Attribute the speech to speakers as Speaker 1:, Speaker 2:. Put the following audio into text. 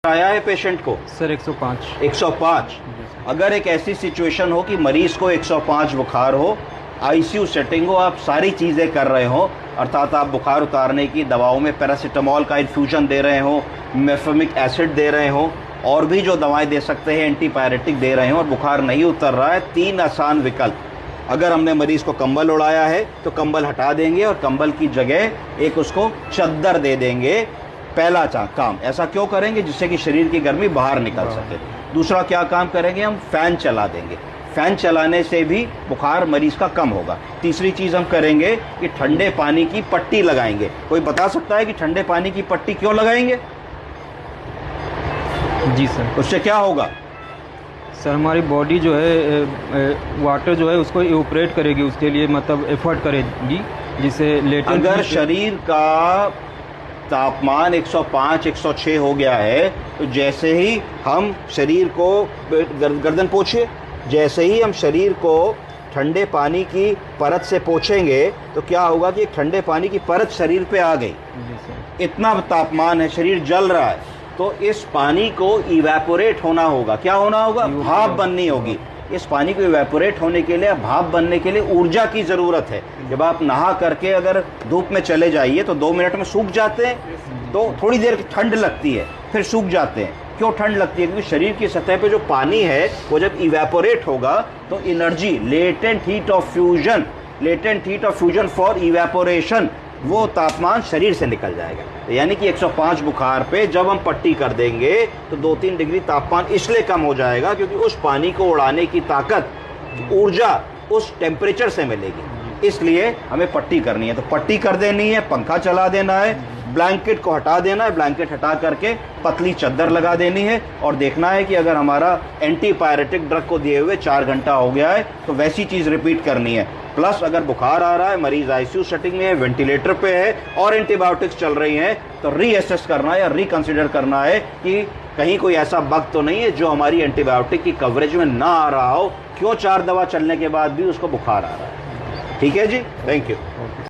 Speaker 1: आया है पेशेंट को
Speaker 2: सर 105।
Speaker 1: 105। अगर एक ऐसी सिचुएशन हो कि मरीज को 105 बुखार हो, आईसीयू सेटिंग हो, आप सारी चीज़ें कर रहे हो, अर्थात आप बुखार उतारने की दवाओं में पैरासीटामोल का इन्फ्यूजन दे रहे हो, मेफेमिक एसिड दे रहे हो, और भी जो दवाएं दे सकते हैं एंटीपायरेटिक दे रहे हो, और बुखार नहीं उतर रहा है, 3 आसान विकल्प। अगर हमने मरीज को कंबल उड़ाया है तो कंबल हटा देंगे और कंबल की जगह एक उसको चद्दर दे देंगे। पहला काम ऐसा क्यों करेंगे? जिससे कि शरीर की गर्मी बाहर निकल सके। दूसरा क्या काम करेंगे? हम फैन चला देंगे। फैन चलाने से भी बुखार मरीज का कम होगा। तीसरी चीज़ हम करेंगे कि ठंडे पानी की पट्टी लगाएंगे। कोई बता सकता है कि ठंडे पानी की पट्टी क्यों लगाएंगे?
Speaker 2: जी सर।
Speaker 1: उससे क्या होगा?
Speaker 2: सर हमारी बॉडी जो है वाटर जो है उसको इवोपरेट करेगी, उसके लिए मतलब एफर्ट करेगी, जिससे लेटेंट।
Speaker 1: अगर शरीर का तापमान 105 106 हो गया है तो जैसे ही हम शरीर को गर्दन पोंछिए, जैसे ही हम शरीर को ठंडे पानी की परत से पोंछेंगे तो क्या होगा कि एक ठंडे पानी की परत शरीर पे आ गई। इतना तापमान है, शरीर जल रहा है, तो इस पानी को इवेपोरेट होना होगा। क्या होना होगा? भाप बननी होगी। इस पानी को इवेपोरेट होने के लिए, भाप बनने के लिए ऊर्जा की ज़रूरत है। जब आप नहा करके अगर धूप में चले जाइए तो 2 मिनट में सूख जाते हैं, तो थोड़ी देर ठंड लगती है, फिर सूख जाते हैं। क्यों ठंड लगती है? क्योंकि शरीर की सतह पे जो पानी है वो जब इवेपोरेट होगा तो energy, latent heat of fusion for evaporation, वो तापमान शरीर से निकल जाएगा। तो यानी कि 105 बुखार पे जब हम पट्टी कर देंगे तो 2-3 डिग्री तापमान इसलिए कम हो जाएगा क्योंकि उस पानी को उड़ाने की ताकत, ऊर्जा उस टेम्परेचर से मिलेगी। इसलिए हमें पट्टी करनी है। तो पट्टी कर देनी है, पंखा चला देना है, ब्लैंकेट को हटा देना है, ब्लैंकेट हटा करके पतली चद्दर लगा देनी है, और देखना है कि अगर हमारा एंटीपायरेटिक ड्रग को दिए हुए 4 घंटा हो गया है तो वैसी चीज़ रिपीट करनी है। प्लस अगर बुखार आ रहा है, मरीज आईसीयू सेटिंग में है, वेंटिलेटर पे है और एंटीबायोटिक्स चल रही हैं, तो रीअसेस करना है या रिकंसिडर करना है कि कहीं कोई ऐसा बग तो नहीं है जो हमारी एंटीबायोटिक की कवरेज में ना आ रहा हो। क्यों 4 दवा चलने के बाद भी उसको बुखार आ रहा है। ठीक है जी, थैंक यू।